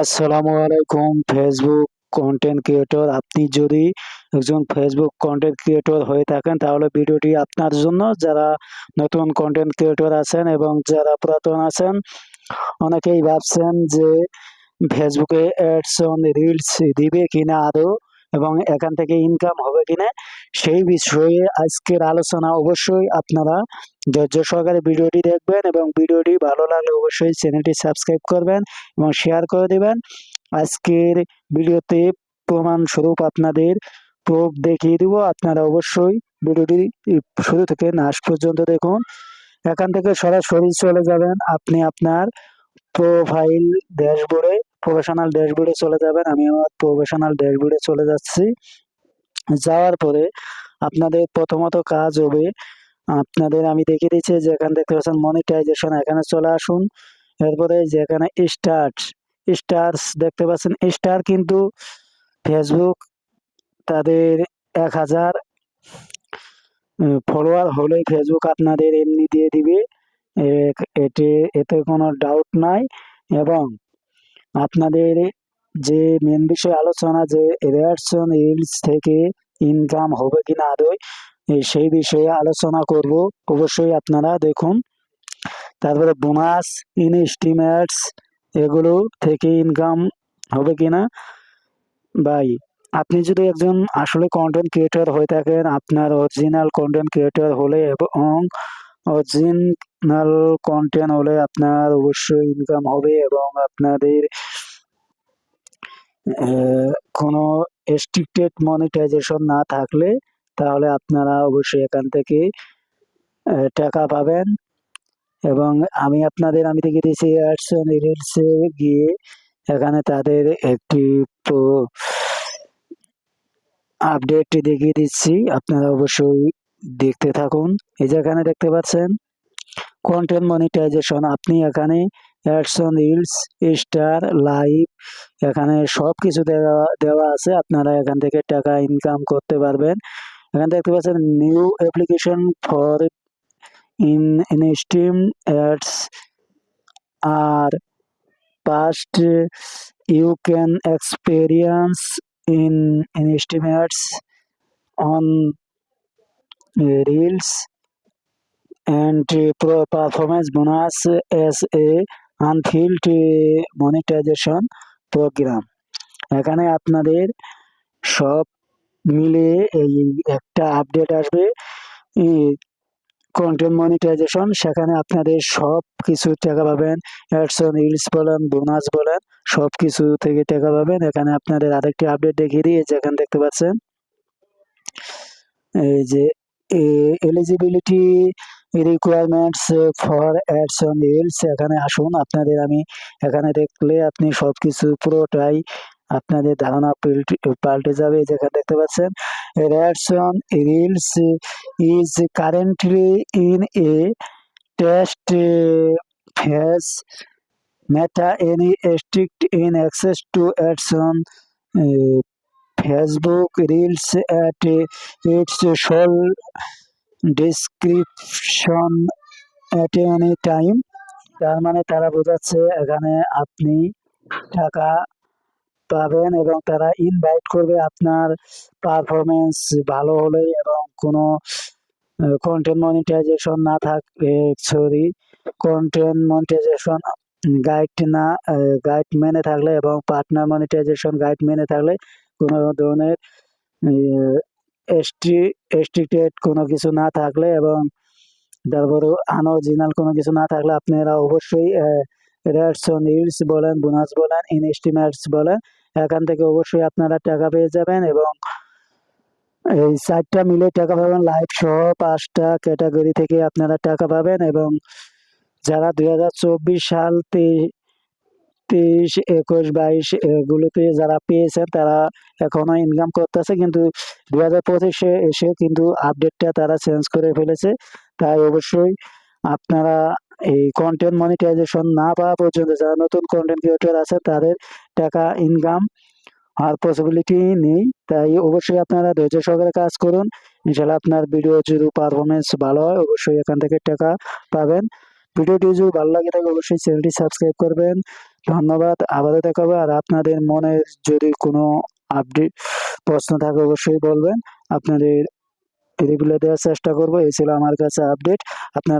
আসসালামু আলাইকুম Facebook content creator. আপনি যদি একজন ফেসবুক কন্টেন্ট ক্রিয়েটর হয়ে থাকেন তাহলে ভিডিওটি আপনার জন্য। যারা নতুন কন্টেন্ট ক্রিয়েটর আছেন এবং যারা পুরাতন আছেন, অনেকেই ভাবছেন যে ফেসবুকে অ্যাডস অন রিলস দিবে কিনা আদৌ, এবং এখান থেকে ইনকাম হবে কিনা, সেই বিষয়ে আজকের আলোচনা। অবশ্যই আপনারা ধৈর্য সহকারে ভিডিওটি দেখবেন এবং ভিডিওটি ভালো লাগলে অবশ্যই চ্যানেলটি সাবস্ক্রাইব করবেন এবং শেয়ার করে দিবেন। আজকের ভিডিওতে প্রমাণস্বরূপ আপনাদের প্রুফ দেখিয়ে দিব। আপনারা অবশ্যই ভিডিওটি শুরু থেকে লাস্ট পর্যন্ত দেখুন। এখান থেকে সরাসরি চলে যাবেন আপনি আপনার প্রোফাইল ড্যাশবোর্ডে, প্রফেশনাল ড্যাশবোর্ডে চলে যাবেন। আমি আমার প্রফেশনাল ড্যাশবোর্ডে চলে যাচ্ছি। যাওয়ার পরে আপনাদের প্রথমত কাজ হবে, আপনাদের আমি দেখিয়ে দিচ্ছি যে এখানে দেখতে পাচ্ছেন মনিটাইজেশন, এখানে চলে আসুন। এরপরে যেখানে স্টার্স দেখতে পাচ্ছেন, স্টার কিন্তু ফেসবুক তাদের 1000 ফলোয়ার হলেই ফেসবুক আপনাদের এমনি দিয়ে দিবে। এতে কোনো ডাউট নাই। এবং আপনাদের যে মেন বিষয় আলোচনা, যে রিলস থেকে ইনকাম হবে কিনা আদৌ, সেই বিষয়ে আলোচনা করব। অবশ্যই আপনারা দেখুন। তারপরে বোনাস, ইনস্টিমেটস, এগুলো থেকে ইনকাম হবে কিনা। ভাই, আপনি যদি একজন আসলে কন্টেন্ট ক্রিয়েটর হয়ে থাকেন, আপনার অরিজিনাল কন্টেন্ট ক্রিয়েটর হলে এবং অরিজিনাল কন্টেন্ট হলে আপনার অবশ্যই ইনকাম হবে। এবং আপনাদের কোনো রেস্ট্রিক্টেড মনিটাইজেশন না থাকলে তাহলে আপনারা অবশ্যই এখান থেকে টাকা পাবেন। এবং আমি দেখিয়ে দিয়েছি অ্যাডস অন রিলসে গিয়ে, এখানে তাদের একটি আপডেট দেখিয়ে দিচ্ছি, আপনারা অবশ্যই দেখতে থাকুন। এই যে এখানে দেখতে পাচ্ছেন কন্টেন্ট মনিটাইজেশন, আপনি এখানে ads on reels, star, live, এখানে সব কিছু দেওয়া আছে। আপনারা এখান থেকে টাকা ইনকাম করতে পারবেন। এখানে দেখতে পাচ্ছেন new application for instream ads আর past. You can experience in estimates on reels and performance bonus as a unfilled monetization program. এখানে আপনাদের সব মিলে এই একটা আপডেট আসবে, কন্টেন্ট মনিটাইজেশন। সেখানে আপনাদের সব কিছু টাকা পাবেন। অ্যাডস অন রিলস বলেন, বোনাস বলেন, সব কিছু থেকে টাকা পাবেন। এখানে আপনাদের আরেকটি আপডেট দেখিয়ে দিই। যেখানে দেখতে পাচ্ছেন এই যে eligibility requirements for ads on reels, এখানে আসুন। আপনাদের আমি এখানে দেখলে আপনি সবকিছু পুরোটাই আপনাদের ধারণা পাল্টে যাবে। যেখানে দেখতে পাচ্ছেন ads on reels is currently in a test phase. Meta any strict in access to ads on Facebook Reels at its sole description at any time। তার মানে তারা বোঝাচ্ছে এখানে আপনি টাকা পাবেন এবং তারা ইনভাইট করবে আপনার পারফরমেন্স ভালো হলে এবং কোনো কন্টেন্ট মনিটাইজেশন না থাকলে, সরি, কন্টেন্ট মনিটাইজেশন গাইড মেনে থাকলে এবং পার্টনার মনিটাইজেশন গাইড মেনে থাকলে, কোনো ধরনের রেস্ট্রিক্টেড কোনো কিছু না থাকলে এবং তারপরে আনঅরিজিনাল কোনো কিছু না থাকলে আপনারা অবশ্যই অ্যাডস অন রিলস বলেন, বোনাস বলেন, ইনস্টিমেটস বলেন, এখান থেকে অবশ্যই আপনারা টাকা পেয়ে যাবেন। এবং এই 4টা মিলে টাকা পাবেন, লাইভ সহ 5টা ক্যাটাগরি থেকে আপনারা টাকা পাবেন। এবং যারা 2024 সাল 23, 21, 22 এগুলোতে যারা পেয়েছেন তারা এখনো ইনকাম করতেছে, কিন্তু 2025-এ এসে কিন্তু আপডেটটা তারা চেঞ্জ করে ফেলেছে। তাই অবশ্যই আপনারা এই কন্টেন্ট মনিটাইজেশন না পাওয়া পর্যন্ত যারা নতুন কন্টেন্ট ক্রিয়েটর আছে তাদের টাকা ইনকাম আর পসিবিলিটি নেই। তাই অবশ্যই আপনারা ধৈর্য সহকারে কাজ করুন। ইনশাল্লাহ আপনার ভিডিও যদি পারফরমেন্স ভালো হয় অবশ্যই এখান থেকে টাকা পাবেন। ভিডিওটি যদি ভালো লাগে থাকে অবশ্যই চ্যানেলটি সাবস্ক্রাইব করবেন। ধন্যবাদ, আবারও দেখা হবে। আর আপনাদের মনে যদি কোনো আপডেট প্রশ্ন থাকে অবশ্যই বলবেন, আপনাদের রেগুলার দেওয়ার চেষ্টা করবো। এই ছিল আমার কাছে আপডেট। আপনার